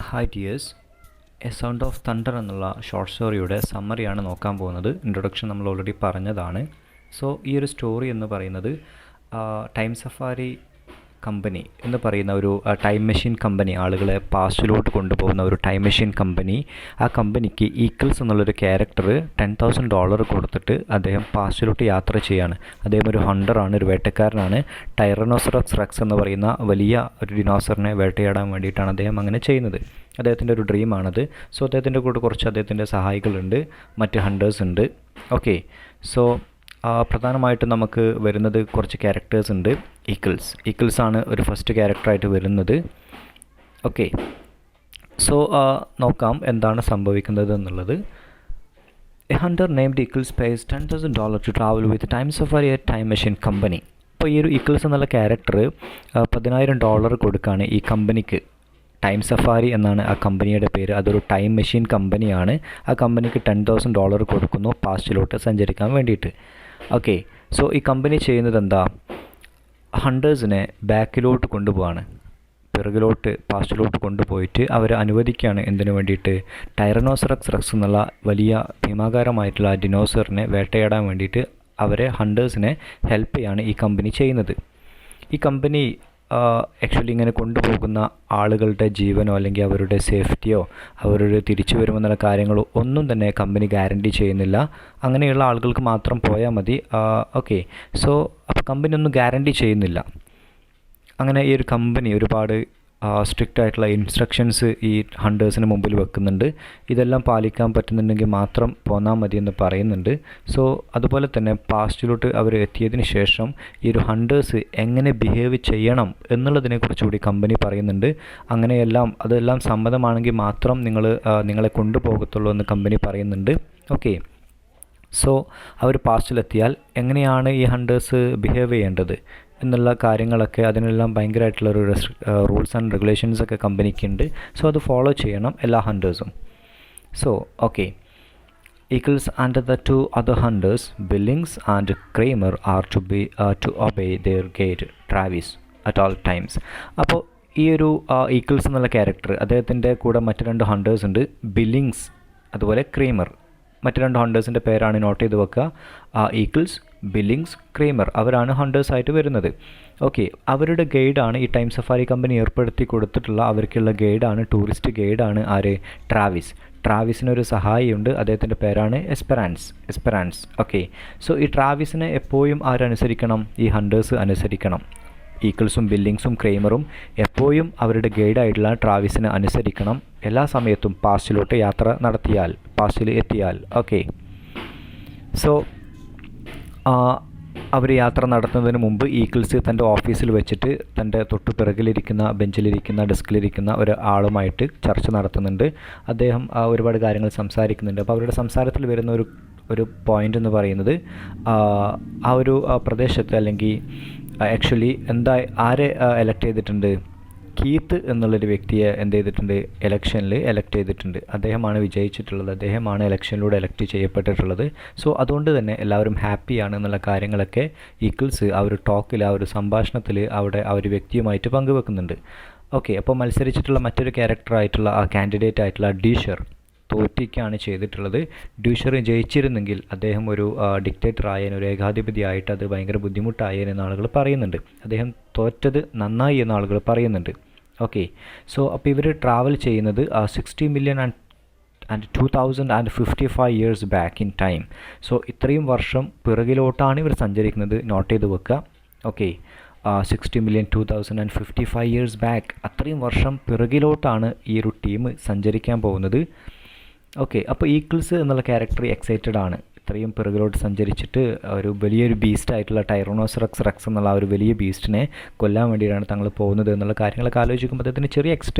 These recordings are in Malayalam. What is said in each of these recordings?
Hi dears, a sound of thunder എന്നുള്ള ഷോർട്ട് സ്റ്റോറിയുടെ സമ്മറിയാണ് നോക്കാൻ പോകുന്നത്. ഇൻട്രൊഡക്ഷൻ നമ്മൾ ഓൾറെഡി പറഞ്ഞതാണ്. സോ ഈ ഒരു സ്റ്റോറി എന്ന് പറയുന്നത് ടൈം സഫാരി കമ്പനി എന്ന് പറയുന്ന ഒരു ടൈം മെഷീൻ കമ്പനി, ആളുകളെ പാസ്റ്റിലോട്ട് കൊണ്ടുപോകുന്ന ഒരു ടൈം മെഷീൻ കമ്പനി. ആ കമ്പനിക്ക് ഈക്കിൾസ് എന്നുള്ളൊരു ക്യാരക്ടർ $10,000 കൊടുത്തിട്ട് അദ്ദേഹം പാസ്റ്റിലോട്ട് യാത്ര ചെയ്യാണ്. അദ്ദേഹം ഒരു ഹണ്ടറാണ്, ഒരു വേട്ടക്കാരനാണ്. ടൈറനോസറസ് റെക്സ് എന്ന് പറയുന്ന വലിയ ഒരു ഡിനോസറിനെ വേട്ടയാടാൻ വേണ്ടിയിട്ടാണ് അദ്ദേഹം അങ്ങനെ ചെയ്യുന്നത്. അദ്ദേഹത്തിൻ്റെ ഒരു ഡ്രീമാണത്. സോ അദ്ദേഹത്തിൻ്റെ കൂടെ കുറച്ച് അദ്ദേഹത്തിൻ്റെ സഹായികളുണ്ട്, മറ്റ് ഹണ്ടേഴ്സ് ഉണ്ട്. ഓക്കെ, സോ പ്രധാനമായിട്ടും നമുക്ക് വരുന്നത് കുറച്ച് ക്യാരക്ടേഴ്സ് ഉണ്ട്. ഈക്കിൾസ് ആണ് ഒരു ഫസ്റ്റ് ക്യാരക്ടറായിട്ട് വരുന്നത്. ഓക്കെ, സോ നോക്കാം എന്താണ് സംഭവിക്കുന്നത് എന്നുള്ളത്. A hunter named Eckels pays $10,000 to travel with Time Safari a time machine company. അപ്പോൾ ഈ ഒരു ഈക്കിൾസ് എന്നുള്ള ക്യാരക്ടർ $10,000 കൊടുക്കുകയാണ് ഈ കമ്പനിക്ക്. ടൈം സഫാരി എന്നാണ് ആ കമ്പനിയുടെ പേര്. അതൊരു ടൈം മെഷീൻ കമ്പനിയാണ്. ആ കമ്പനിക്ക് $10,000 കൊടുക്കുന്നു പാസ്റ്റിലോട്ട് സഞ്ചരിക്കാൻ വേണ്ടിയിട്ട്. ഓക്കെ, സോ ഈ കമ്പനി ചെയ്യുന്നത് എന്താ? ഹണ്ടേഴ്സിനെ ബാക്കിലോട്ട് കൊണ്ടുപോവാണ്, പിറകിലോട്ട് പാസ്റ്റിലോട്ട് കൊണ്ടുപോയിട്ട് അവരെ അനുവദിക്കുകയാണ്. എന്തിനു വേണ്ടിയിട്ട്? ടൈറനോസറസ് റെക്സ് എന്നുള്ള വലിയ ഭീമാകാരമായിട്ടുള്ള ഡിനോസറിനെ വേട്ടയാടാൻ വേണ്ടിയിട്ട് അവരെ ഹണ്ടേഴ്സിനെ ഹെൽപ്പ് ചെയ്യാണ് ഈ കമ്പനി ചെയ്യുന്നത്. ഈ കമ്പനി ആക്ച്വലി ഇങ്ങനെ കൊണ്ടുപോകുന്ന ആളുകളുടെ ജീവനോ അല്ലെങ്കിൽ അവരുടെ സേഫ്റ്റിയോ അവരുടെ തിരിച്ചു വരുമെന്നുള്ള കാര്യങ്ങളോ ഒന്നും തന്നെ കമ്പനി ഗ്യാരണ്ടി ചെയ്യുന്നില്ല. അങ്ങനെയുള്ള ആളുകൾക്ക് മാത്രം പോയാൽ മതി. ഓക്കെ, സോ അപ്പോൾ കമ്പനി ഒന്നും ഗ്യാരണ്ടി ചെയ്യുന്നില്ല. അങ്ങനെ ഈ ഒരു കമ്പനി ഒരുപാട് സ്ട്രിക്റ്റ് ആയിട്ടുള്ള ഇൻസ്ട്രക്ഷൻസ് ഈ ഹണ്ടേഴ്സിന് മുമ്പിൽ വെക്കുന്നുണ്ട്. ഇതെല്ലാം പാലിക്കാൻ പറ്റുന്നുണ്ടെങ്കിൽ മാത്രം പോന്നാൽ മതി എന്ന് പറയുന്നുണ്ട്. സോ അതുപോലെ തന്നെ പാസ്റ്റിലോട്ട് അവർ എത്തിയതിന് ശേഷം ഈ ഒരു ഹണ്ടേഴ്സ് എങ്ങനെ ബിഹേവ് ചെയ്യണം എന്നുള്ളതിനെക്കുറിച്ച് കൂടി കമ്പനി പറയുന്നുണ്ട്. അതെല്ലാം സമ്മതമാണെങ്കിൽ മാത്രം നിങ്ങളെ കൊണ്ടുപോകത്തുള്ളൂ എന്ന് കമ്പനി പറയുന്നുണ്ട്. ഓക്കെ, സോ അവർ പാസ്റ്റിലെത്തിയാൽ എങ്ങനെയാണ് ഈ ഹണ്ടേഴ്സ് ബിഹേവ് ചെയ്യേണ്ടത് എന്നുള്ള കാര്യങ്ങളൊക്കെ, അതിനെല്ലാം ഭയങ്കരമായിട്ടുള്ളൊരു റൂൾസ് ആൻഡ് റെഗുലേഷൻസ് ഒക്കെ കമ്പനിക്കുണ്ട്. സോ അത് ഫോളോ ചെയ്യണം എല്ലാ ഹണ്ടേഴ്സും. So okay, Eckels and the two other hunters Billings and Kramer are to obey their guide Travis at all times. അപ്പോൾ ഈ ഒരു ഈക്കിൾസ് എന്നുള്ള ക്യാരക്ടർ, അദ്ദേഹത്തിൻ്റെ കൂടെ മറ്റ് 2 ഹണ്ടേഴ്സ് ഉണ്ട്, ബില്ലിങ്സ് അതുപോലെ ക്രേമർ. മറ്റ് 2 ഹണ്ടേഴ്സിൻ്റെ പേരാണ് നോട്ട് ചെയ്ത് വെക്കുക. ഈക്കിൾസ്, ബില്ലിങ്സ്, ക്രേമർ, അവരാണ് ഹണ്ടേഴ്സായിട്ട് വരുന്നത്. ഓക്കെ, അവരുടെ ഗൈഡാണ് ഈ ടൈം സഫാരി കമ്പനി ഏർപ്പെടുത്തി കൊടുത്തിട്ടുള്ള അവർക്കുള്ള ഗൈഡാണ്, ടൂറിസ്റ്റ് ഗൈഡാണ് ആര്? ട്രാവിസിനൊരു സഹായിയുണ്ട്, അദ്ദേഹത്തിൻ്റെ പേരാണ് എസ്പെറാൻസ്. ഓക്കെ, സോ ഈ ട്രാവിസിനെ എപ്പോഴും ആരനുസരിക്കണം? ഈ ഹണ്ടേഴ്സ് അനുസരിക്കണം. ഈക്കിൾസും ബില്ലിങ്സും ക്രേമറും എപ്പോഴും അവരുടെ ഗൈഡായിട്ടുള്ള ട്രാവിസിനെ അനുസരിക്കണം, എല്ലാ സമയത്തും പാസ്റ്റിലോട്ട് പാസ്റ്റിൽ എത്തിയാൽ. ഓക്കെ, സോ അവർ യാത്ര നടത്തുന്നതിന് മുമ്പ് ഈക്കിൾസ് തൻ്റെ ഓഫീസിൽ വെച്ചിട്ട് തൻ്റെ തൊട്ടു പിറകിലിരിക്കുന്ന ബെഞ്ചിലിരിക്കുന്ന ഡെസ്കിലിരിക്കുന്ന ഒരാളുമായിട്ട് ചർച്ച നടത്തുന്നുണ്ട്. അദ്ദേഹം ഒരുപാട് കാര്യങ്ങൾ സംസാരിക്കുന്നുണ്ട്. അപ്പോൾ അവരുടെ സംസാരത്തിൽ വരുന്ന ഒരു പോയിൻ്റ് എന്ന് പറയുന്നത്, ആ ഒരു പ്രദേശത്ത് അല്ലെങ്കിൽ ആക്ച്വലി ആരെ എലക്ട് ചെയ്തിട്ടുണ്ട്? കീത്ത് എന്നുള്ളൊരു വ്യക്തിയെ എന്ത് ചെയ്തിട്ടുണ്ട്? ഇലക്ഷനിൽ എലക്ട് ചെയ്തിട്ടുണ്ട്. അദ്ദേഹമാണ് വിജയിച്ചിട്ടുള്ളത്, അദ്ദേഹമാണ് ഇലക്ഷനിലൂടെ എലക്ട് ചെയ്യപ്പെട്ടിട്ടുള്ളത്. സോ അതുകൊണ്ട് തന്നെ എല്ലാവരും ഹാപ്പിയാണ് എന്നുള്ള കാര്യങ്ങളൊക്കെ ഈക്കിൾസ് ആ ഒരു ടോക്കിൽ, ആ ഒരു സംഭാഷണത്തിൽ അവിടെ ആ ഒരു വ്യക്തിയുമായിട്ട് പങ്കുവെക്കുന്നുണ്ട്. ഓക്കെ, അപ്പോൾ മത്സരിച്ചിട്ടുള്ള മറ്റൊരു ക്യാരക്ടറായിട്ടുള്ള ആ കാൻഡിഡേറ്റ് ആയിട്ടുള്ള ഡ്യൂഷർ തോറ്റിക്കാണ് ചെയ്തിട്ടുള്ളത്. ഡ്യൂഷർ ജയിച്ചിരുന്നെങ്കിൽ അദ്ദേഹം ഒരു ഡിക്റ്റേറ്ററായേനെ, ഒരു ഏകാധിപതിയായിട്ട് അത് ഭയങ്കര ബുദ്ധിമുട്ടായേനെന്ന് ആളുകൾ പറയുന്നുണ്ട്. അദ്ദേഹം തോറ്റത് നന്നായി എന്ന് ആളുകൾ പറയുന്നുണ്ട്. ഓക്കെ, സോ അപ്പോൾ ഇവർ ട്രാവൽ ചെയ്യുന്നത് 60 million and 2055 years back in time. So ഇത്രയും വർഷം പിറകിലോട്ടാണ് ഇവർ സഞ്ചരിക്കുന്നത്, നോട്ട് ചെയ്ത് വെക്കുക. ഓക്കെ, 60 million 2055 years ബാക്ക്, അത്രയും വർഷം പിറകിലോട്ടാണ് ഈ ഒരു ടീം സഞ്ചരിക്കാൻ പോകുന്നത്. ഓക്കെ, അപ്പോൾ ഈക്കിൾസ് എന്നുള്ള ക്യാരക്ടർ എക്സൈറ്റഡ് ആണ്. ഇത്രയും പിറകിലോട്ട് സഞ്ചരിച്ചിട്ട് ഒരു വലിയൊരു ബീസ്റ്റ് ആയിട്ടുള്ള ടൈറനോസറസ് റെക്സ് എന്നുള്ള ഒരു വലിയ ബീസ്റ്റിനെ കൊല്ലാൻ വേണ്ടിയിട്ടാണ് തങ്ങൾ പോകുന്നത് എന്നുള്ള കാര്യങ്ങളൊക്കെ ആലോചിക്കുമ്പോൾ അദ്ദേഹത്തിന് ചെറിയ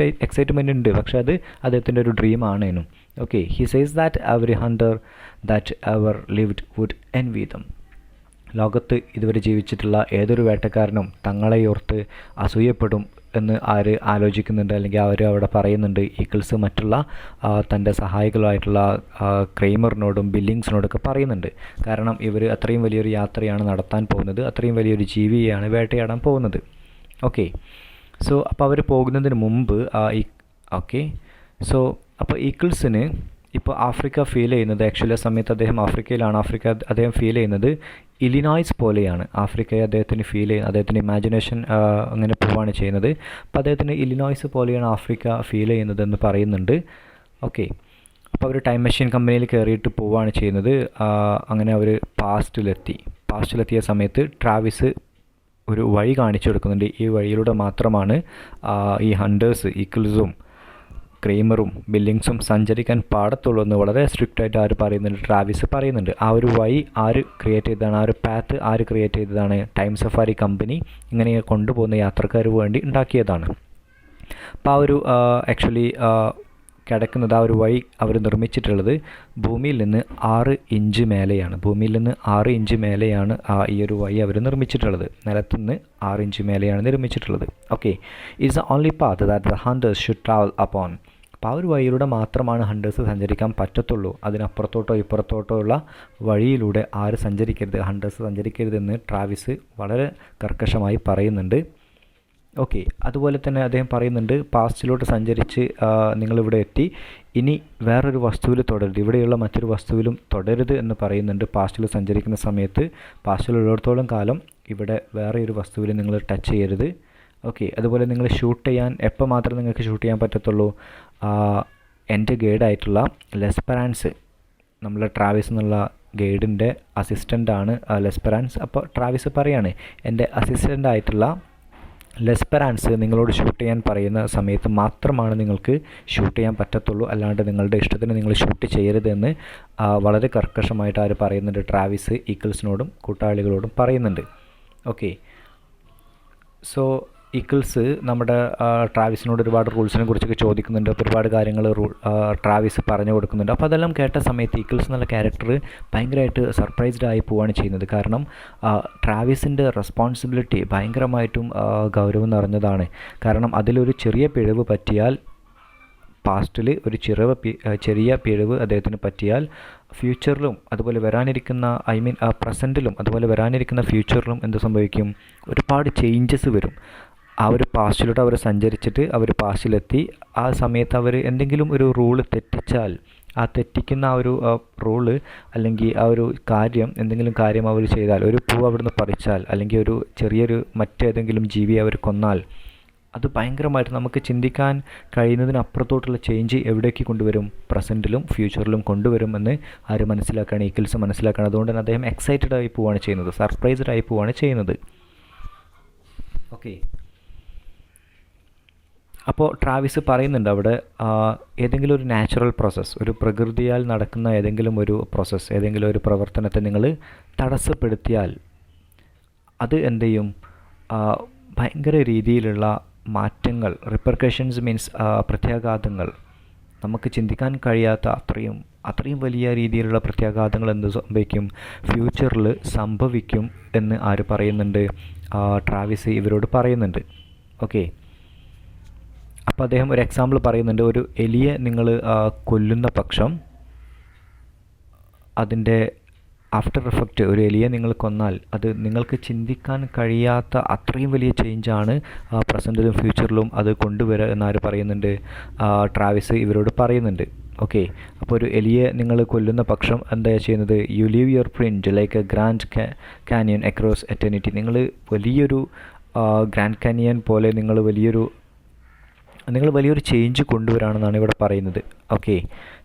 എക്സൈറ്റ്മെൻറ്റ് ഉണ്ട്. പക്ഷേ അത് അദ്ദേഹത്തിൻ്റെ ഒരു ഡ്രീം ആണേനും. Okay, he says that every hunter that ever lived would envy them. ലോകത്ത് ഇതുവരെ ജീവിച്ചിട്ടുള്ള ഏതൊരു വേട്ടക്കാരനും തങ്ങളെ ഓർത്ത് അസൂയപ്പെടും എന്ന് ആലോചിക്കുന്നുണ്ട്, അല്ലെങ്കിൽ അവർ അവിടെ പറയുന്നുണ്ട്. ഈക്കിൾസ് മറ്റുള്ള തൻ്റെ സഹായികളായിട്ടുള്ള ക്രേമറിനോടും ബില്ലിങ്സിനോടൊക്കെ പറയുന്നുണ്ട്. കാരണം ഇവർ അത്രയും വലിയൊരു യാത്രയാണ് നടത്താൻ പോകുന്നത്, അത്രയും വലിയൊരു ജീവിയെയാണ് വേട്ടയാടാൻ പോകുന്നത്. ഓക്കെ, സോ അപ്പോൾ അവർ പോകുന്നതിന് മുമ്പ് ഓക്കെ, സോ അപ്പോൾ ഈക്കിൾസിന് ഇപ്പോൾ ആഫ്രിക്ക ഫീൽ ചെയ്യുന്നത് ആക്ച്വലി ആ സമയത്ത് അദ്ദേഹം ആഫ്രിക്കയിലാണ്. അദ്ദേഹം ഫീൽ ചെയ്യുന്നത് ഇലിനോയ്സ് പോലെയാണ് ആഫ്രിക്കയെ അദ്ദേഹത്തിന് ഫീൽ ചെയ്യുന്നത്. അദ്ദേഹത്തിൻ്റെ ഇമാജിനേഷൻ അങ്ങനെ പോവുകയാണ് ചെയ്യുന്നത്. അപ്പോൾ അദ്ദേഹത്തിന് ഇലിനോയ്സ് പോലെയാണ് ആഫ്രിക്ക ഫീൽ ചെയ്യുന്നതെന്ന് പറയുന്നുണ്ട്. ഓക്കെ, അപ്പോൾ അവർ ടൈം മെഷീൻ കമ്പനിയിൽ കയറിയിട്ട് പോവുകയാണ് ചെയ്യുന്നത്. അങ്ങനെ അവർ പാസ്റ്റിലെത്തിയ സമയത്ത് ട്രാവിസ് ഒരു വഴി കാണിച്ചു കൊടുക്കുന്നുണ്ട്. ഈ വഴിയിലൂടെ മാത്രമാണ് ഈ ഹണ്ടേഴ്സ് ഈക്കിൾസും ക്രേമറും ബില്ലിങ്സും സഞ്ചരിക്കാൻ പാടത്തുള്ളൂ എന്ന് വളരെ സ്ട്രിക്റ്റായിട്ട് ആര് പറയുന്നുണ്ട്? ട്രാവിസ് പറയുന്നുണ്ട്. ആ ഒരു വഴി ആര് ക്രിയേറ്റ് ചെയ്തതാണ്? ആ ഒരു പാത്ത് ആര് ക്രിയേറ്റ് ചെയ്തതാണ്? ടൈം സഫാരി കമ്പനി ഇങ്ങനെ കൊണ്ടുപോകുന്ന യാത്രക്കാർക്ക് വേണ്ടി ഉണ്ടാക്കിയതാണ്. അപ്പോൾ ആ ഒരു ആക്ച്വലി കിടക്കുന്നത് ആ ഒരു വഴി അവർ നിർമ്മിച്ചിട്ടുള്ളത് ഭൂമിയിൽ നിന്ന് 6 ഇഞ്ച് മേലെയാണ്. ഭൂമിയിൽ നിന്ന് 6 ഇഞ്ച് മേലെയാണ് ഈ ഒരു വഴി അവർ നിർമ്മിച്ചിട്ടുള്ളത്. നിലത്തുനിന്ന് 6 ഇഞ്ച് മേലെയാണ് നിർമ്മിച്ചിട്ടുള്ളത്. Okay, it's the only path that the hunters should travel upon. അപ്പോൾ ആ ഒരു വഴിയിലൂടെ മാത്രമാണ് ഹണ്ടേഴ്സ് സഞ്ചരിക്കാൻ പറ്റത്തുള്ളൂ. അതിനപ്പുറത്തോട്ടോ ഇപ്പുറത്തോട്ടോ ഉള്ള വഴിയിലൂടെ ഹണ്ടേഴ്സ് സഞ്ചരിക്കരുതെന്ന് ട്രാവിസ് വളരെ കർക്കശമായി പറയുന്നുണ്ട്. ഓക്കെ, അതുപോലെ തന്നെ അദ്ദേഹം പറയുന്നുണ്ട് പാസ്റ്റിലോട്ട് സഞ്ചരിച്ച് നിങ്ങളിവിടെ എത്തി, ഇനി വേറൊരു വസ്തുവിൽ തുടരുത്, ഇവിടെയുള്ള മറ്റൊരു വസ്തുവിലും തുടരുത് എന്ന് പറയുന്നുണ്ട്. പാസ്റ്റിൽ സഞ്ചരിക്കുന്ന സമയത്ത് പാസ്റ്റിലുള്ളിടത്തോളം കാലം ഇവിടെ വേറെ ഒരു വസ്തുവിൽ നിങ്ങൾ ടച്ച് ചെയ്യരുത്. ഓക്കെ, അതുപോലെ നിങ്ങൾ ഷൂട്ട് ചെയ്യാൻ എപ്പോൾ മാത്രം നിങ്ങൾക്ക് ഷൂട്ട് ചെയ്യാൻ പറ്റത്തുള്ളൂ? എൻ്റെ ഗൈഡായിട്ടുള്ള ലെസ്പെറാൻസ്, നമ്മളെ ട്രാവിസ് എന്നുള്ള ഗൈഡിൻ്റെ അസിസ്റ്റൻ്റാണ് ലെസ്പെറാൻസ്. അപ്പോൾ ട്രാവിസ് പറയാണ്, എൻ്റെ അസിസ്റ്റൻ്റായിട്ടുള്ള ലെസ്പെറാൻസ് നിങ്ങളോട് ഷൂട്ട് ചെയ്യാൻ പറയുന്ന സമയത്ത് മാത്രമാണ് നിങ്ങൾക്ക് ഷൂട്ട് ചെയ്യാൻ പറ്റത്തുള്ളൂ, അല്ലാണ്ട് നിങ്ങളുടെ ഇഷ്ടത്തിന് നിങ്ങൾ ഷൂട്ട് ചെയ്യരുതെന്ന് വളരെ കർക്കശമായിട്ട് ആര് പറയുന്നുണ്ട്? ട്രാവിസ് ഈക്കിൾസിനോടും കൂട്ടാളികളോടും പറയുന്നുണ്ട്. ഓക്കെ, സോ ഈക്കിൾസ് നമ്മുടെ ട്രാവിസിനോട് ഒരുപാട് റൂൾസിനെ കുറിച്ചൊക്കെ ചോദിക്കുന്നുണ്ട്. അപ്പോൾ ഒരുപാട് കാര്യങ്ങൾ ട്രാവിസ് പറഞ്ഞു കൊടുക്കുന്നുണ്ട്. അപ്പോൾ അതെല്ലാം കേട്ട സമയത്ത് ഈക്കിൾസ് എന്നുള്ള ക്യാരക്ടർ ഭയങ്കരമായിട്ട് സർപ്രൈസ്ഡ് ആയി പോവുകയാണ് ചെയ്യുന്നത്. കാരണം ട്രാവിസിൻ്റെ റെസ്പോൺസിബിലിറ്റി ഭയങ്കരമായിട്ടും ഗൗരവം നിറഞ്ഞതാണ്. കാരണം അതിലൊരു ചെറിയ പിഴവ് പറ്റിയാൽ, പാസ്റ്റിൽ ഒരു ചെറിയ പിഴവ് അദ്ദേഹത്തിന് പറ്റിയാൽ ഫ്യൂച്ചറിലും അതുപോലെ വരാനിരിക്കുന്ന പ്രസൻറ്റിലും അതുപോലെ വരാനിരിക്കുന്ന ഫ്യൂച്ചറിലും എന്ത് സംഭവിക്കും? ഒരുപാട് ചേഞ്ചസ് വരും. ആ ഒരു പാസ്റ്റിലൂടെ അവർ സഞ്ചരിച്ചിട്ട് അവർ പാസ്റ്റിലെത്തി, ആ സമയത്ത് അവർ എന്തെങ്കിലും ഒരു റൂള് തെറ്റിച്ചാൽ, ആ തെറ്റിക്കുന്ന ആ ഒരു റൂള് അല്ലെങ്കിൽ ആ ഒരു എന്തെങ്കിലും കാര്യം അവർ ചെയ്താൽ, ഒരു പൂ അവിടുന്ന് പറിച്ചാൽ അല്ലെങ്കിൽ ഒരു ചെറിയൊരു മറ്റേതെങ്കിലും ജീവിയെ അവർ കൊന്നാൽ, അത് ഭയങ്കരമായിട്ട് നമുക്ക് ചിന്തിക്കാൻ കഴിയുന്നതിനപ്പുറത്തോട്ടുള്ള ചേഞ്ച് എവിടേക്ക് കൊണ്ടുവരും? പ്രസൻറ്റിലും ഫ്യൂച്ചറിലും കൊണ്ടുവരുമെന്ന് ആര് മനസ്സിലാക്കുകയാണ്? ഈക്കിൾസ് മനസ്സിലാക്കുകയാണ്. അതുകൊണ്ട് തന്നെ അദ്ദേഹം എക്സൈറ്റഡ് ആയി പോവുകയാണ് ചെയ്യുന്നത്, സർപ്രൈസ്ഡ് ആയി പോവുകയാണ് ചെയ്യുന്നത്. ഓക്കെ, അപ്പോൾ ട്രാവിസ് പറയുന്നുണ്ട് അവിടെ ഏതെങ്കിലും ഒരു നാച്ചുറൽ പ്രോസസ്സ്, ഒരു പ്രകൃതിയാൽ നടക്കുന്ന ഏതെങ്കിലും ഒരു പ്രോസസ്സ്, ഏതെങ്കിലും ഒരു പ്രവർത്തനത്തെ നിങ്ങൾ തടസ്സപ്പെടുത്തിയാൽ അത് എന്ത് ചെയ്യും? ഭയങ്കര രീതിയിലുള്ള മാറ്റങ്ങൾ, റിപ്പർക്കഷൻസ് മീൻസ് പ്രത്യാഘാതങ്ങൾ, നമുക്ക് ചിന്തിക്കാൻ കഴിയാത്ത അത്രയും വലിയ രീതിയിലുള്ള പ്രത്യാഘാതങ്ങൾ എന്ത് സംഭവിക്കും? ഫ്യൂച്ചറിൽ സംഭവിക്കും എന്ന് ആര് പറയുന്നുണ്ട്? ട്രാവിസ് ഇവരോട് പറയുന്നുണ്ട്. ഓക്കെ, അപ്പോൾ അദ്ദേഹം ഒരു എക്സാമ്പിൾ പറയുന്നുണ്ട്. ഒരു എലിയെ നിങ്ങൾ കൊല്ലുന്ന പക്ഷം അതിൻ്റെ ആഫ്റ്റർ എഫക്റ്റ്, ഒരു എലിയെ നിങ്ങൾ കൊന്നാൽ അത് നിങ്ങൾക്ക് ചിന്തിക്കാൻ കഴിയാത്ത അത്രയും വലിയ ചേഞ്ചാണ് പ്രസൻറ്റിലും ഫ്യൂച്ചറിലും അത് കൊണ്ടുവരിക എന്നാര് പറയുന്നുണ്ട്? ട്രാവിസ് ഇവരോട് പറയുന്നുണ്ട്. ഓക്കെ, അപ്പോൾ ഒരു എലിയെ നിങ്ങൾ കൊല്ലുന്ന പക്ഷം എന്താ ചെയ്യുന്നത്? You leave your print like a Grand Canyon across eternity. നിങ്ങൾ വലിയൊരു ഗ്രാൻഡ് കാനിയൻ പോലെ നിങ്ങൾ വലിയൊരു ചേഞ്ച് കൊണ്ടുവരാണെന്നാണ് ഇവിടെ പറയുന്നത്. ഓക്കെ,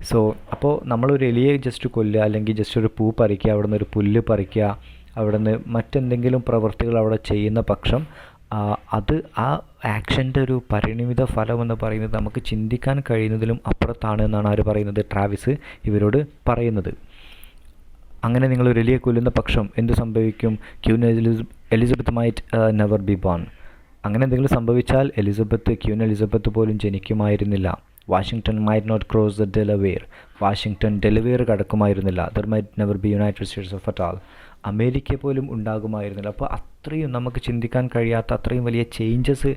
സോ അപ്പോൾ നമ്മളൊരു എലിയെ ജസ്റ്റ് കൊല്ലുക, അല്ലെങ്കിൽ ജസ്റ്റ് ഒരു പൂ പറിക്കുക, അവിടെ നിന്ന് ഒരു പുല്ല് പറിക്കുക, അവിടെ നിന്ന് മറ്റെന്തെങ്കിലും പ്രവൃത്തികൾ അവിടെ ചെയ്യുന്ന പക്ഷം അത് ആ ആക്ഷൻ്റെ ഒരു പരിണിത ഫലം എന്ന് പറയുന്നത് നമുക്ക് ചിന്തിക്കാൻ കഴിയുന്നതിലും അപ്പുറത്താണ് എന്നാണ് ആര് പറയുന്നത്? ട്രാവിസ് ഇവരോട് പറയുന്നത്. അങ്ങനെ നിങ്ങളൊരു എലിയെ കൊല്ലുന്ന പക്ഷം എന്ത് സംഭവിക്കും? Queen Elizabeth might never be born. അങ്ങനെ എന്തെങ്കിലും സംഭവിച്ചാൽ ക്യൂൻ എലിസബത്ത് പോലും ജനിക്കുമായിരുന്നില്ല. Washington might not cross the Delaware. Washington Delaware കടക്കുമായിരുന്നില്ല. There might never be United States of at all. America പോലും ഉണ്ടാകുമായിരുന്നില്ല. അപ്പോൾ അത്രയും നമുക്ക് ചിന്തിക്കാൻ കഴിയാത്ത അത്രയും വലിയ ചേഞ്ചസ്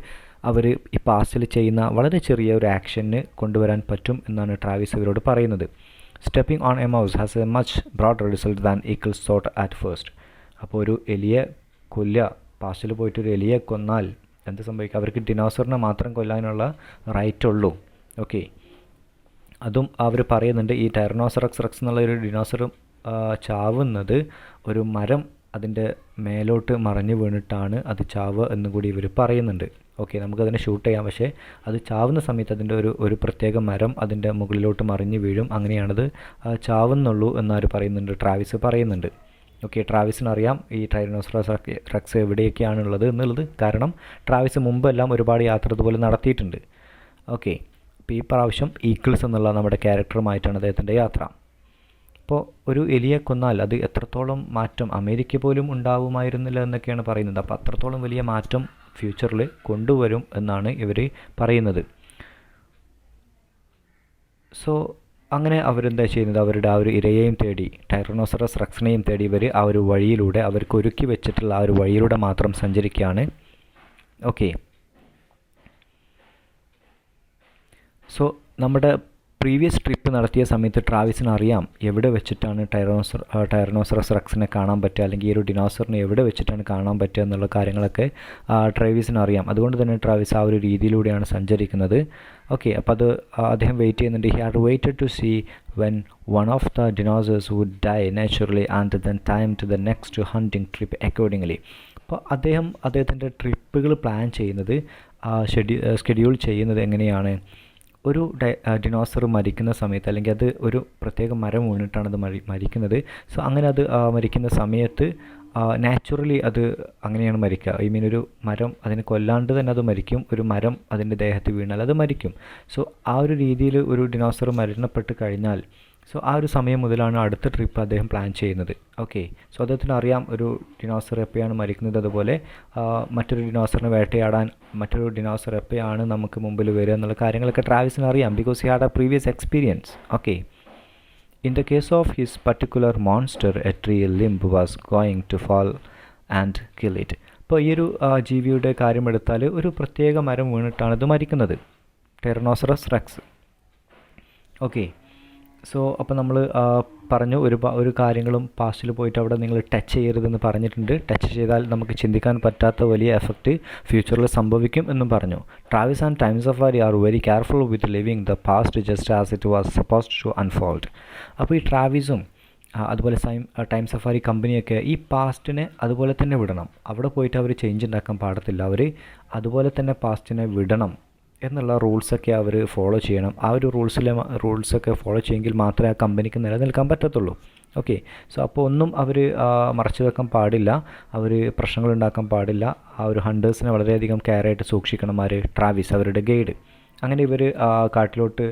അവർ ഈ പാസ്റ്റിൽ ചെയ്യുന്ന വളരെ ചെറിയ ഒരു ആക്ഷന് കൊണ്ടുവരാൻ പറ്റും എന്നാണ് ട്രാവിസ് ഇവരോട് പറയുന്നത്. Stepping on a mouse has a much broader result than Eckels thought at first. അപ്പോൾ ഒരു എലിയെ പാസ്റ്റിൽ പോയിട്ട് ഒരു എലിയെ കൊന്നാൽ എന്ത് സംഭവിക്കും? അവർക്ക് ഡിനോസറിനെ മാത്രം കൊല്ലാനുള്ള റൈറ്റ് ഉള്ളൂ. ഓക്കെ, അതും അവർ പറയുന്നുണ്ട് ഈ ടൈറനോസറസ് റെക്സ് എന്നുള്ള ഒരു ഡിനോസർ ചാവുന്നത് ഒരു മരം അതിൻ്റെ മേലോട്ട് മറഞ്ഞു വീണിട്ടാണ് അത് ചാവുക എന്ന് കൂടി ഇവർ പറയുന്നുണ്ട്. ഓക്കെ, നമുക്കതിനെ ഷൂട്ട് ചെയ്യാം, പക്ഷേ അത് ചാവുന്ന സമയത്ത് അതിൻ്റെ ഒരു പ്രത്യേക മരം അതിൻ്റെ മുകളിലോട്ട് മറിഞ്ഞ് വീഴും, അങ്ങനെയാണത് ചാവുന്നുള്ളൂ എന്നവർ പറയുന്നുണ്ട്, ട്രാവിസ് പറയുന്നുണ്ട്. ഓക്കെ, ട്രാവിസിനറിയാം ഈ ടൈറനോസറസ് റെക്സ് എവിടെയൊക്കെയാണുള്ളത് എന്നുള്ളത്, കാരണം ട്രാവിസ് മുമ്പെല്ലാം ഒരുപാട് യാത്ര ഇതുപോലെ നടത്തിയിട്ടുണ്ട്. ഓക്കെ, അപ്പോൾ ഈ പ്രാവശ്യം ഈക്കിൾസ് എന്നുള്ള നമ്മുടെ ക്യാരക്ടറുമായിട്ടാണ് അദ്ദേഹത്തിൻ്റെ യാത്ര. അപ്പോൾ ഒരു എലിയെ കൊന്നാൽ അത് എത്രത്തോളം മാറ്റം അമേരിക്ക പോലും ഉണ്ടാവുമായിരുന്നില്ല എന്നൊക്കെയാണ് പറയുന്നത്. അപ്പോൾ അത്രത്തോളം വലിയ മാറ്റം ഫ്യൂച്ചറിൽ കൊണ്ടുവരും എന്നാണ് ഇവർ പറയുന്നത്. സോ അങ്ങനെ അവരെന്താ ചെയ്യുന്നത്, അവരുടെ ആ ഒരു ഇരയെയും തേടി, ടൈറനോസറസ് റെക്സിനെയും തേടി ഇവർ ആ ഒരു വഴിയിലൂടെ, അവർക്ക് ഒരുക്കി വെച്ചിട്ടുള്ള ആ ഒരു വഴിയിലൂടെ മാത്രം സഞ്ചരിക്കുകയാണ്. ഓക്കെ, സോ നമ്മുടെ പ്രീവിയസ് ട്രിപ്പ് നടത്തിയ സമയത്ത് ട്രാവിസിന് അറിയാം എവിടെ വെച്ചിട്ടാണ് ടൈറനോസറസ് റെക്സിനെ കാണാൻ പറ്റുക, അല്ലെങ്കിൽ ഈ ഒരു ഡിനോസറിനെ എവിടെ വെച്ചിട്ടാണ് കാണാൻ പറ്റുക എന്നുള്ള കാര്യങ്ങളൊക്കെ ട്രാവിസിന് അറിയാം. അതുകൊണ്ട് തന്നെ ട്രാവിസ് ആ ഒരു രീതിയിലൂടെയാണ് സഞ്ചരിക്കുന്നത്. ഓക്കെ, അപ്പോൾ അത് അദ്ദേഹം വെയിറ്റ് ചെയ്യുന്നുണ്ട്. He had waited to see when one of the dinosaurs would die naturally and then time to the next hunting trip accordingly. അപ്പോൾ അദ്ദേഹത്തിൻ്റെ ട്രിപ്പുകൾ പ്ലാൻ ചെയ്യുന്നത്, ഷെഡ്യൂൾ ചെയ്യുന്നത് എങ്ങനെയാണ്, ഒരു ഡിനോസർ മരിക്കുന്ന സമയത്ത്, അല്ലെങ്കിൽ അത് ഒരു പ്രത്യേക മരം വീണിട്ടാണ് അത് മരിക്കുന്നത്. സോ അങ്ങനെ അത് മരിക്കുന്ന സമയത്ത് നാച്ചുറലി അത് അങ്ങനെയാണ് മരിക്കുക. ഐ മീൻ ഒരു മരം അതിനെ കൊല്ലാണ്ട് തന്നെ അത് മരിക്കും, ഒരു മരം അതിൻ്റെ ദേഹത്ത് വീണാൽ അത് മരിക്കും. സോ ആ ഒരു രീതിയിൽ ഒരു ഡിനോസർ മരണപ്പെട്ട് കഴിഞ്ഞാൽ, സോ ആ ഒരു സമയം മുതലാണ് അടുത്ത ട്രിപ്പ് അദ്ദേഹം പ്ലാൻ ചെയ്യുന്നത്. ഓക്കെ, സോ അദ്ദേഹത്തിന് അറിയാം ഒരു ഡിനോസർ എപ്പോഴാണ് മരിക്കുന്നത്, അതുപോലെ മറ്റൊരു ഡിനോസറിനെ വേട്ടയാടാൻ മറ്റൊരു ഡിനോസർ എപ്പോഴാണ് നമുക്ക് മുമ്പിൽ വരിക എന്നുള്ള കാര്യങ്ങളൊക്കെ ട്രാവിസിന് അറിയാം, because he had a previous experience. Okay, in the case of his particular monster a tree limb was going to fall and kill it. അപ്പോൾ ഈ ഒരു ജീവിയുടെ കാര്യമെടുത്താൽ ഒരു പ്രത്യേക മരം വീണിട്ടാണ് ഇത് മരിക്കുന്നത്, ടൈറനോസറസ് റെക്സ്. ഓക്കെ, സോ അപ്പോൾ നമ്മൾ പറഞ്ഞു ഒരു കാര്യങ്ങളും പാസ്റ്റിൽ പോയിട്ട് അവിടെ നിങ്ങൾ ടച്ച് ചെയ്യരുതെന്ന് പറഞ്ഞിട്ടുണ്ട്. ടച്ച് ചെയ്താൽ നമുക്ക് ചിന്തിക്കാൻ പറ്റാത്ത വലിയ എഫക്റ്റ് ഫ്യൂച്ചറിൽ സംഭവിക്കും എന്നും പറഞ്ഞു. Travis and Time Safari are very careful with leaving the past just as it was supposed to unfold. അപ്പോൾ ഈ ട്രാവിസും അതുപോലെ ടൈം സഫാരി കമ്പനിയൊക്കെ ഈ പാസ്റ്റിനെ അതുപോലെ തന്നെ വിടണം. അവിടെ പോയിട്ട് അവർ ചേഞ്ച് ഉണ്ടാക്കാൻ പാടത്തില്ല, അവർ അതുപോലെ തന്നെ പാസ്റ്റിനെ വിടണം എന്നുള്ള റൂൾസൊക്കെ അവർ ഫോളോ ചെയ്യണം. ആ ഒരു റൂൾസൊക്കെ ഫോളോ ചെയ്യുമെങ്കിൽ മാത്രമേ ആ കമ്പനിക്ക് നിലനിൽക്കാൻ പറ്റത്തുള്ളൂ. ഓക്കെ, സോ അപ്പോൾ ഒന്നും അവർ മറച്ചു വെക്കാൻ പാടില്ല, അവർ പ്രശ്നങ്ങൾ ഉണ്ടാക്കാൻ പാടില്ല. ആ ഒരു ഹണ്ടേഴ്സിനെ വളരെയധികം കെയറായിട്ട് സൂക്ഷിക്കണം ട്രാവിസ്, അവരുടെ ഗൈഡ്. അങ്ങനെ ഇവർ കാട്ടിലോട്ട്,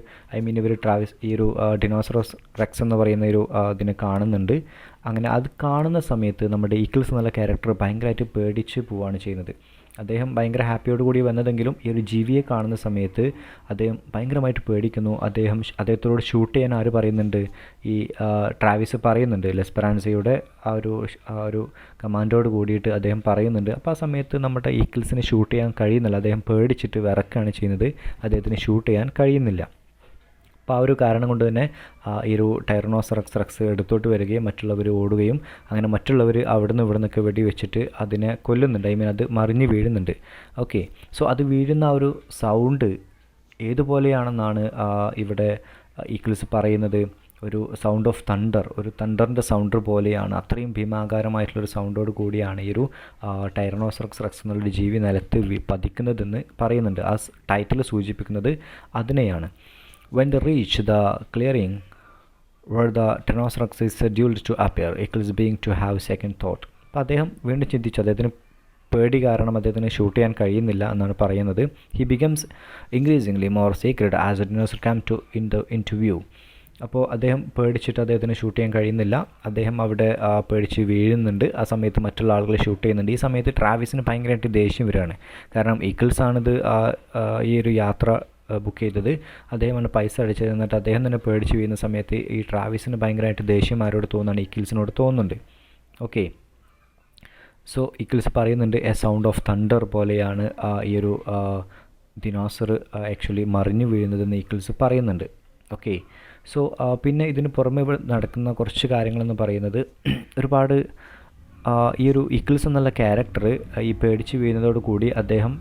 ഇവർ ട്രാവിസ് ഈ ഒരു ഡിനോസറസ് റെക്സ് എന്ന് പറയുന്ന ഒരു ഇതിനെ കാണുന്നുണ്ട്. അങ്ങനെ അത് കാണുന്ന സമയത്ത് നമ്മുടെ ഈക്കിൾസ് എന്നുള്ള ക്യാരക്ടർ ഭയങ്കരമായിട്ട് പേടിച്ച് പോവുകയാണ് ചെയ്യുന്നത്. അദ്ദേഹം ഭയങ്കര ഹാപ്പിയോട് കൂടി വന്നതെങ്കിലും ഈ ഒരു ജീവിയെ കാണുന്ന സമയത്ത് അദ്ദേഹം ഭയങ്കരമായിട്ട് പേടിക്കുന്നു. അദ്ദേഹത്തോട് ഷൂട്ട് ചെയ്യാൻ ആര് പറയുന്നുണ്ട്, ഈ ട്രാവിസ് പറയുന്നുണ്ട്, ലെസ്പെറാൻസയുടെ ആ ഒരു കമാൻഡോട് കൂടിയിട്ട് അദ്ദേഹം പറയുന്നുണ്ട്. അപ്പോൾ ആ സമയത്ത് നമ്മുടെ ഈക്കിൾസിനെ ഷൂട്ട് ചെയ്യാൻ കഴിയുന്നില്ല, അദ്ദേഹം പേടിച്ചിട്ട് വിറക്കുകയാണ് ചെയ്യുന്നത്, അദ്ദേഹത്തിന് ഷൂട്ട് ചെയ്യാൻ കഴിയുന്നില്ല. അപ്പോൾ ആ ഒരു കാരണം കൊണ്ട് തന്നെ ഈ ഒരു ടൈറനോസറസ് റെക്സ് എടുത്തോട്ട് വരികയും മറ്റുള്ളവർ ഓടുകയും, അങ്ങനെ മറ്റുള്ളവർ അവിടെ നിന്ന് ഇവിടെ നിന്നൊക്കെ വെടി വെച്ചിട്ട് അതിനെ കൊല്ലുന്നുണ്ട്, അത് മറിഞ്ഞ് വീഴുന്നുണ്ട്. ഓക്കെ, സോ അത് വീഴുന്ന ആ ഒരു സൗണ്ട് ഏതുപോലെയാണെന്നാണ് ഇവിടെ ഈക്കിൾസ് പറയുന്നത്, ഒരു സൗണ്ട് ഓഫ് തണ്ടർ, ഒരു തണ്ടറിൻ്റെ സൗണ്ട് പോലെയാണ്, അത്രയും ഭീമാകാരമായിട്ടുള്ളൊരു സൗണ്ടോട് കൂടിയാണ് ഈ ഒരു ടൈറനോസറസ് റെക്സ് എന്നുള്ളൊരു ജീവി നിലത്ത് പതിക്കുന്നതെന്ന് പറയുന്നുണ്ട്. ആ ടൈറ്റിൽ സൂചിപ്പിക്കുന്നത് അതിനെയാണ്. When they reach the clearing where the Tyrannosaurus is scheduled to appear, Eccles being to have second thought. അപ്പോൾ അദ്ദേഹം വീണ്ടും ചിന്തിച്ചു, അദ്ദേഹത്തിന് പേടി കാരണം അദ്ദേഹത്തിന് ഷൂട്ട് ചെയ്യാൻ കഴിയുന്നില്ല എന്നാണ് പറയുന്നത്. He becomes increasingly more secret as a dinosaur come into view. അപ്പോൾ അദ്ദേഹം പേടിച്ചിട്ട് അദ്ദേഹത്തിന് ഷൂട്ട് ചെയ്യാൻ കഴിയുന്നില്ല, അദ്ദേഹം അവിടെ പേടിച്ച് വീഴുന്നുണ്ട്. ആ സമയത്ത് മറ്റുള്ള ആളുകൾ ഷൂട്ട് ചെയ്യുന്നുണ്ട്. ഈ സമയത്ത് ട്രാവിസിന് ഭയങ്കരമായിട്ട് ദേഷ്യം വരികയാണ്, കാരണം ഈക്കിൾസാണിത് ഈ ഒരു യാത്ര ബുക്ക് ചെയ്തത്, അദ്ദേഹമാണ് പൈസ അടിച്ചത്. എന്നിട്ട് അദ്ദേഹം തന്നെ പേടിച്ച് വീഴുന്ന സമയത്ത് ഈ ട്രാവിസിന് ഭയങ്കരമായിട്ട് ദേഷ്യം ആരോട് തോന്നുകയാണ്, ഈക്കിൾസിനോട് തോന്നുന്നുണ്ട്. ഓക്കെ, സോ ഈക്കിൾസ് പറയുന്നുണ്ട് എ സൗണ്ട് ഓഫ് തണ്ടർ പോലെയാണ് ഈ ഒരു ദിനോസർ ആക്ച്വലി മറിഞ്ഞു വീഴുന്നതെന്ന് ഈക്കിൾസ് പറയുന്നുണ്ട്. ഓക്കെ, സോ പിന്നെ ഇതിന് പുറമെ നടക്കുന്ന കുറച്ച് കാര്യങ്ങളെന്ന് പറയുന്നത്, ഒരുപാട് ഈ ഒരു ഈക്കിൾസ് എന്നുള്ള ക്യാരക്ടർ ഈ പേടിച്ച് വീഴുന്നതോട് കൂടി അദ്ദേഹം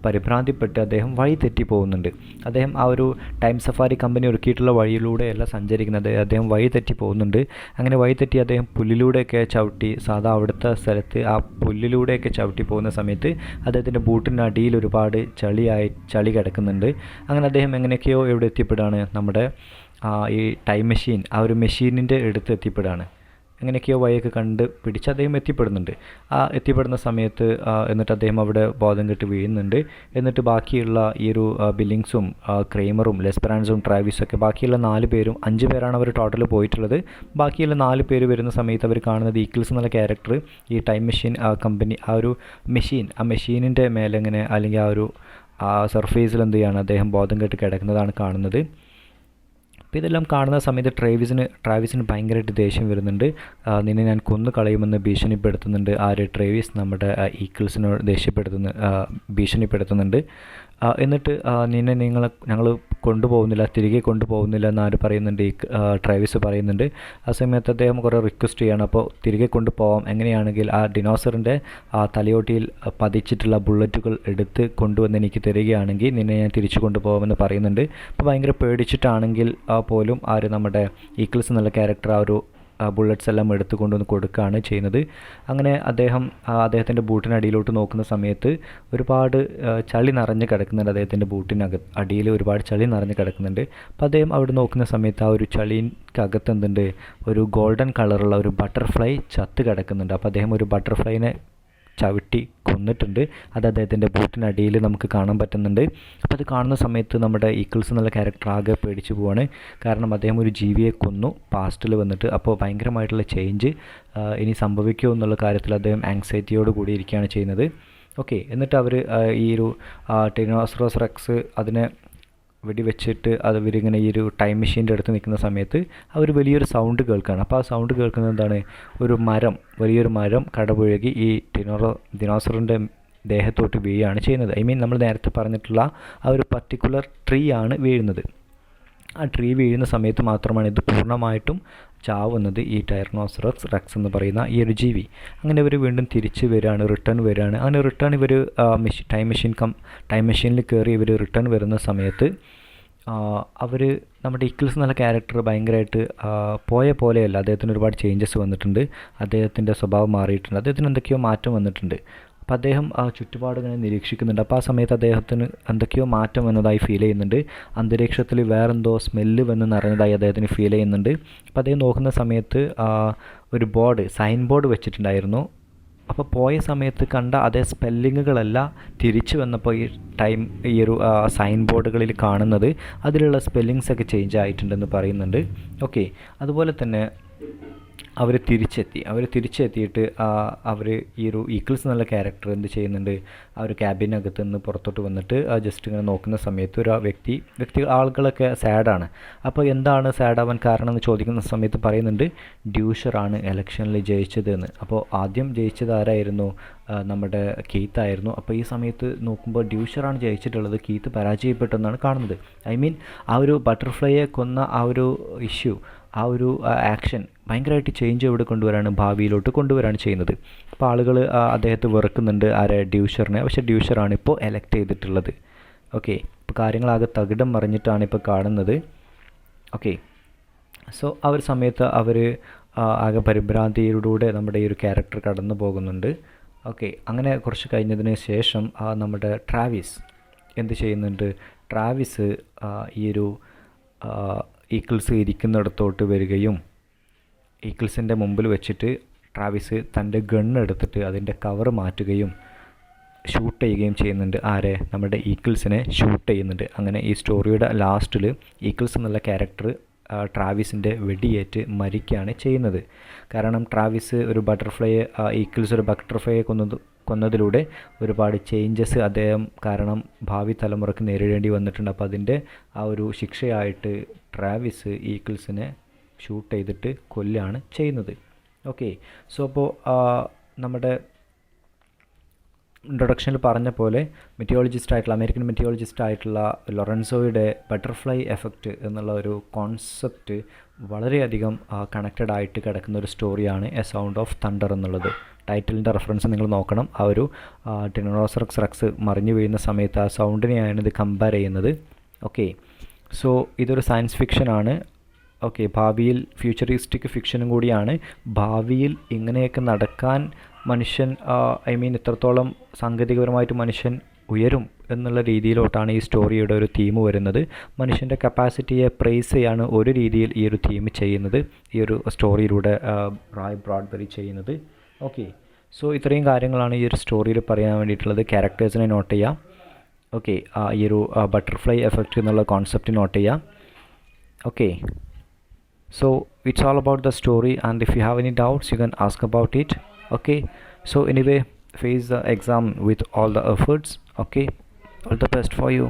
പരിഭ്രാന്തിപ്പെട്ട് അദ്ദേഹം വഴി തെറ്റി പോകുന്നുണ്ട്. അദ്ദേഹം ആ ഒരു ടൈം സഫാരി കമ്പനി ഒരുക്കിയിട്ടുള്ള വഴിയിലൂടെയല്ല സഞ്ചരിക്കുന്നത്, അദ്ദേഹം വഴി തെറ്റി പോകുന്നുണ്ട്. അങ്ങനെ വഴി തെറ്റി അദ്ദേഹം പുല്ലിലൂടെയൊക്കെ ചവിട്ടി, സാധാ അവിടുത്തെ സ്ഥലത്ത് ആ പുല്ലിലൂടെയൊക്കെ ചവിട്ടി പോകുന്ന സമയത്ത് അദ്ദേഹത്തിൻ്റെ ബൂട്ടിൻ്റെ അടിയിൽ ഒരുപാട് ചളി കിടക്കുന്നുണ്ട്. അങ്ങനെ അദ്ദേഹം എങ്ങനെയൊക്കെയോ എവിടെ എത്തിപ്പെടുകയാണ്, നമ്മുടെ ഈ ടൈം മെഷീൻ, ആ ഒരു മെഷീനിൻ്റെ അടുത്ത് എത്തിപ്പെടുകയാണ്. എങ്ങനെയൊക്കെയോ വഴിയൊക്കെ കണ്ട് പിടിച്ച് അദ്ദേഹം എത്തിപ്പെടുന്നുണ്ട്. എത്തിപ്പെടുന്ന സമയത്ത് എന്നിട്ട് അദ്ദേഹം അവിടെ ബോധം കെട്ട് വീഴുന്നുണ്ട്. എന്നിട്ട് ബാക്കിയുള്ള ഈ ഒരു ബില്ലിങ്സും ക്രേമറും ലെസ്പെറാൻസും ട്രാവിസും ഒക്കെ, ബാക്കിയുള്ള 4 പേരും, 5 പേരാണ് അവർ ടോട്ടൽ പോയിട്ടുള്ളത്. ബാക്കിയുള്ള 4 പേര് വരുന്ന സമയത്ത് അവർ കാണുന്നത് ഈക്കിൾസ് എന്നുള്ള ക്യാരക്ടർ ഈ ടൈം മെഷീൻ കമ്പനി, ആ ഒരു മെഷീൻ, ആ മെഷീനിൻ്റെ മേലെ ഇങ്ങനെ, അല്ലെങ്കിൽ ആ ഒരു സർഫേസിൽ എന്ത് ചെയ്യാണ്, അദ്ദേഹം ബോധം കെട്ട് കിടക്കുന്നതാണ് കാണുന്നത്. അപ്പോൾ ഇതെല്ലാം കാണുന്ന സമയത്ത് ട്രാവിസിന് ഭയങ്കരമായിട്ട് ദേഷ്യം വരുന്നുണ്ട്. നിന്നെ ഞാൻ കൊന്നു കളയുമെന്ന് ഭീഷണിപ്പെടുത്തുന്നുണ്ട്. ട്രേവിസ് നമ്മുടെ ഈക്കിൾസിനോട് ഭീഷണിപ്പെടുത്തുന്നുണ്ട്. എന്നിട്ട് ഞങ്ങൾ കൊണ്ടുപോകുന്നില്ല, തിരികെ കൊണ്ടുപോകുന്നില്ല എന്നാര് പറയുന്നുണ്ട്, ട്രേവിസ് പറയുന്നുണ്ട്. ആ സമയത്ത് അദ്ദേഹം കുറേ റിക്വസ്റ്റ് ചെയ്യാണ്, അപ്പോൾ തിരികെ കൊണ്ടുപോകാം, എങ്ങനെയാണെങ്കിൽ ആ ഡിനോസറിൻ്റെ തലയോട്ടിയിൽ പതിച്ചിട്ടുള്ള ബുള്ളറ്റുകൾ എടുത്ത് കൊണ്ടുവന്ന് എനിക്ക് തരികയാണെങ്കിൽ നിന്നെ ഞാൻ തിരിച്ചു കൊണ്ടുപോകാമെന്ന് പറയുന്നുണ്ട്. അപ്പോൾ ഭയങ്കര പേടിച്ചിട്ടാണെങ്കിൽ പോലും നമ്മുടെ ഈക്കിൾസ് എന്നുള്ള ക്യാരക്ടർ ആ ഒരു ബുള്ളറ്റ്സ് എല്ലാം എടുത്തു കൊണ്ടുവന്ന് കൊടുക്കുകയാണ് ചെയ്യുന്നത്. അങ്ങനെ അദ്ദേഹത്തിൻ്റെ ബൂട്ടിനടിയിലോട്ട് നോക്കുന്ന സമയത്ത് ഒരുപാട് ചളി നിറഞ്ഞ് കിടക്കുന്നുണ്ട്. അദ്ദേഹത്തിൻ്റെ അടിയിൽ ഒരുപാട് ചളി നിറഞ്ഞ് കിടക്കുന്നുണ്ട്. അപ്പോൾ അദ്ദേഹം അവിടെ നോക്കുന്ന സമയത്ത് ആ ഒരു ചളിക്കകത്ത് എന്തുണ്ട്, ഒരു ഗോൾഡൻ കളറുള്ള ഒരു ബട്ടർഫ്ലൈ ചത്ത് കിടക്കുന്നുണ്ട്. അപ്പോൾ അദ്ദേഹം ഒരു ബട്ടർഫ്ലൈനെ ചവിട്ടി കൊന്നിട്ടുണ്ട്. അത് അദ്ദേഹത്തിൻ്റെ ബൂട്ടിനടിയിൽ നമുക്ക് കാണാൻ പറ്റുന്നുണ്ട്. അപ്പോൾ അത് കാണുന്ന സമയത്ത് നമ്മുടെ ഈക്കിൾസ് എന്നുള്ള ക്യാരക്ടർ ആകെ പേടിച്ചു പോവാണ്. കാരണം അദ്ദേഹം ഒരു ജീവിയെ കൊന്നു പാസ്റ്റിൽ വന്നിട്ട്. അപ്പോൾ ഭയങ്കരമായിട്ടുള്ള ചേഞ്ച് ഇനി സംഭവിക്കുമോ എന്നുള്ള കാര്യത്തിൽ അദ്ദേഹം ആങ്സൈറ്റിയോട് കൂടി ഇരിക്കുകയാണ് ചെയ്യുന്നത്. ഓക്കെ, എന്നിട്ട് അവർ ഈ ഒരു ടിനോസറസ് റെക്സ് അതിനെ വെടിവെച്ചിട്ട് ഇവരിങ്ങനെ ഈ ഒരു ടൈം മെഷീൻ്റെ അടുത്ത് നിൽക്കുന്ന സമയത്ത് അവർ വലിയൊരു സൗണ്ട് കേൾക്കുകയാണ്. അപ്പോൾ ആ സൗണ്ട് കേൾക്കുന്നത് എന്താണ്, വലിയൊരു മരം കടപുഴകി ഈ ദിനോസറിൻ്റെ ദേഹത്തോട്ട് വീഴുകയാണ് ചെയ്യുന്നത്. നമ്മൾ നേരത്തെ പറഞ്ഞിട്ടുള്ള ആ ഒരു പർട്ടിക്കുലർ ട്രീ ആണ് വീഴുന്നത്. ആ ട്രീ വീഴുന്ന സമയത്ത് മാത്രമാണ് ഇത് പൂർണ്ണമായിട്ടും ചാവുന്നത്, ഈ ടൈറനോസറസ് റെക്സ് എന്ന് പറയുന്ന ഈ ഒരു ജീവി. അങ്ങനെ ഇവർ വീണ്ടും തിരിച്ച് റിട്ടേൺ വരികയാണ്. അങ്ങനെ റിട്ടേൺ ഇവർ ടൈം മെഷീനിൽ കയറി ഇവർ റിട്ടേൺ വരുന്ന സമയത്ത് അവർ നമ്മുടെ ഈക്കിൾസ് എന്നുള്ള ക്യാരക്ടർ ഭയങ്കരമായിട്ട് പോയ പോലെയല്ല, അദ്ദേഹത്തിന് ഒരുപാട് ചേഞ്ചസ് വന്നിട്ടുണ്ട്. അദ്ദേഹത്തിൻ്റെ സ്വഭാവം മാറിയിട്ടുണ്ട്, അദ്ദേഹത്തിന് എന്തൊക്കെയോ മാറ്റം വന്നിട്ടുണ്ട്. അപ്പോൾ അദ്ദേഹം ചുറ്റുപാട് ഇങ്ങനെ നിരീക്ഷിക്കുന്നുണ്ട്. അപ്പോൾ ആ സമയത്ത് അദ്ദേഹത്തിന് എന്തൊക്കെയോ മാറ്റം വന്നതായി ഫീൽ ചെയ്യുന്നുണ്ട്. അന്തരീക്ഷത്തിൽ വേറെന്തോ സ്മെല്ല് വന്ന് നിറഞ്ഞതായി അദ്ദേഹത്തിന് ഫീൽ ചെയ്യുന്നുണ്ട്. അപ്പോൾ അദ്ദേഹം നോക്കുന്ന സമയത്ത് ഒരു സൈൻ ബോർഡ് വെച്ചിട്ടുണ്ടായിരുന്നു. അപ്പോൾ പോയ സമയത്ത് കണ്ട അതേ സ്പെല്ലിങ്ങുകളല്ല തിരിച്ചു വന്നപ്പോൾ ഈ ഒരു സൈൻ ബോർഡുകളിൽ കാണുന്നത്, അതിലുള്ള സ്പെല്ലിങ്സൊക്കെ ചേഞ്ച് ആയിട്ടുണ്ടെന്ന് പറയുന്നുണ്ട്. ഓക്കെ, അതുപോലെ തന്നെ അവർ തിരിച്ചെത്തിയിട്ട് അവർ ഈ ഒരു ഈക്കിൾസ് എന്നുള്ള ക്യാരക്ടർ എന്ത് ചെയ്യുന്നുണ്ട്, ആ ഒരു ക്യാബിനകത്ത് നിന്ന് പുറത്തോട്ട് വന്നിട്ട് ജസ്റ്റ് ഇങ്ങനെ നോക്കുന്ന സമയത്ത് ഒരു ആളുകളൊക്കെ സാഡാണ്. അപ്പോൾ എന്താണ് സാഡാവാൻ കാരണം എന്ന് ചോദിക്കുന്ന സമയത്ത് പറയുന്നുണ്ട്, ഡ്യൂഷറാണ് ഇലക്ഷനിൽ ജയിച്ചത് എന്ന്. അപ്പോൾ ആദ്യം ജയിച്ചത് ആരായിരുന്നു, നമ്മുടെ കീത്തായിരുന്നു. അപ്പോൾ ഈ സമയത്ത് നോക്കുമ്പോൾ ഡ്യൂഷറാണ് ജയിച്ചിട്ടുള്ളത്, കീത്ത് പരാജയപ്പെട്ടെന്നാണ് കാണുന്നത്. ആ ഒരു ബട്ടർഫ്ലൈയെ കൊന്ന ആ ഒരു ഇഷ്യൂ, ആ ഒരു ആക്ഷൻ ഭയങ്കരമായിട്ട് ചേഞ്ച് ഭാവിയിലോട്ട് കൊണ്ടുവരാണ് ചെയ്യുന്നത്. അപ്പോൾ ആളുകൾ അദ്ദേഹത്തെ വെറുക്കുന്നുണ്ട്, ഡ്യൂഷറിനെ. പക്ഷേ ഡ്യൂഷറാണ് ഇപ്പോൾ എലക്ട് ചെയ്തിട്ടുള്ളത്. ഓക്കെ, ഇപ്പോൾ കാര്യങ്ങളാകെ തകിടം മറിഞ്ഞിട്ടാണ് ഇപ്പോൾ കാണുന്നത്. ഓക്കെ, സോ ആ ഒരു സമയത്ത് അവർ ആകെ പരിഭ്രാന്തിയിലൂടെ നമ്മുടെ ഈ ഒരു ക്യാരക്ടർ കടന്നു പോകുന്നുണ്ട്. ഓക്കെ, അങ്ങനെ കുറച്ച് കഴിഞ്ഞതിന് ശേഷം നമ്മുടെ ട്രാവിസ് എന്ത് ചെയ്യുന്നുണ്ട്, ട്രാവിസ് ഈ ഒരു ഈക്കിൾസ് ഇരിക്കുന്നിടത്തോട്ട് വരികയും ഈക്കിൾസിൻ്റെ മുമ്പിൽ വെച്ചിട്ട് ട്രാവിസ് തൻ്റെ ഗണ്ണെടുത്തിട്ട് അതിൻ്റെ കവർ മാറ്റുകയും ഷൂട്ട് ചെയ്യുകയും ചെയ്യുന്നുണ്ട്. നമ്മുടെ ഈക്കിൾസിനെ ഷൂട്ട് ചെയ്യുന്നുണ്ട്. അങ്ങനെ ഈ സ്റ്റോറിയുടെ ലാസ്റ്റിൽ ഈക്കിൾസ് എന്നുള്ള ക്യാരക്ടർ ട്രാവിസിൻ്റെ വെടിയേറ്റ് മരിക്കുകയാണ് ചെയ്യുന്നത്. കാരണം ട്രാവിസ് ഒരു ഈക്കിൾസ് ഒരു ബട്ടർഫ്ലൈയെ കൊന്നതിലൂടെ ഒരുപാട് ചേഞ്ചസ് അദ്ദേഹം കാരണം ഭാവി തലമുറയ്ക്ക് നേരിടേണ്ടി വന്നിട്ടുണ്ട്. അപ്പോൾ അതിൻ്റെ ആ ഒരു ശിക്ഷയായിട്ട് ട്രാവിസ് ഈക്കിൾസിനെ ഷൂട്ട് ചെയ്തിട്ട് കൊല്ലുകയാണ് ചെയ്യുന്നത്. ഓക്കെ, സോ അപ്പോൾ നമ്മുടെ ഇൻട്രൊഡക്ഷനിൽ പറഞ്ഞ പോലെ അമേരിക്കൻ മെറ്റിയോളജിസ്റ്റ് ആയിട്ടുള്ള ലൊറൻസോയുടെ ബട്ടർഫ്ലൈ എഫക്റ്റ് എന്നുള്ള ഒരു കോൺസെപ്റ്റ് വളരെയധികം കണക്റ്റഡ് ആയിട്ട് കിടക്കുന്ന ഒരു സ്റ്റോറിയാണ് എ സൗണ്ട് ഓഫ് തണ്ടർ എന്നുള്ളത്. ടൈറ്റിലിൻ്റെ റെഫറൻസ് നിങ്ങൾ നോക്കണം. ആ ഒരു ടിനോസറക്സ് റെക്സ് മറിഞ്ഞു വീഴുന്ന സമയത്ത് ആ സൗണ്ടിനെയാണ് ഇത് കമ്പയർ ചെയ്യുന്നത്. ഓക്കെ, സോ ഇതൊരു സയൻസ് ഫിക്ഷനാണ്. ഓക്കെ, ഭാവിയിൽ ഫ്യൂച്ചറിസ്റ്റിക് ഫിക്ഷനും കൂടിയാണ്. ഭാവിയിൽ ഇങ്ങനെയൊക്കെ നടക്കാൻ മനുഷ്യൻ എത്രത്തോളം സാങ്കേതികപരമായിട്ട് മനുഷ്യൻ ഉയരും എന്നുള്ള രീതിയിലോട്ടാണ് ഈ സ്റ്റോറിയുടെ ഒരു തീം വരുന്നത്. മനുഷ്യൻ്റെ കപ്പാസിറ്റിയെ പ്രൈസ് ചെയ്യാണ് ഒരു രീതിയിൽ ഈ ഒരു തീം ചെയ്യുന്നത്, ഈ ഒരു സ്റ്റോറിയിലൂടെ റായ് ബ്രാഡ്ബറി ചെയ്യുന്നത്. ഓക്കെ, സോ ഇത്രയും കാര്യങ്ങളാണ് ഈ ഒരു സ്റ്റോറിയിൽ പറയാൻ വേണ്ടിയിട്ടുള്ളത്. ക്യാരക്ടേഴ്സിനെ നോട്ട് ചെയ്യാം. ഓക്കെ, ഈ ഒരു ബട്ടർഫ്ലൈ എഫക്റ്റ് എന്നുള്ള കോൺസെപ്റ്റ് നോട്ട് ചെയ്യാം. Okay, so it's all about the story, and if you have any doubts you can ask about it. Okay, so anyway, face the exam with all the efforts. Okay, all the best for you.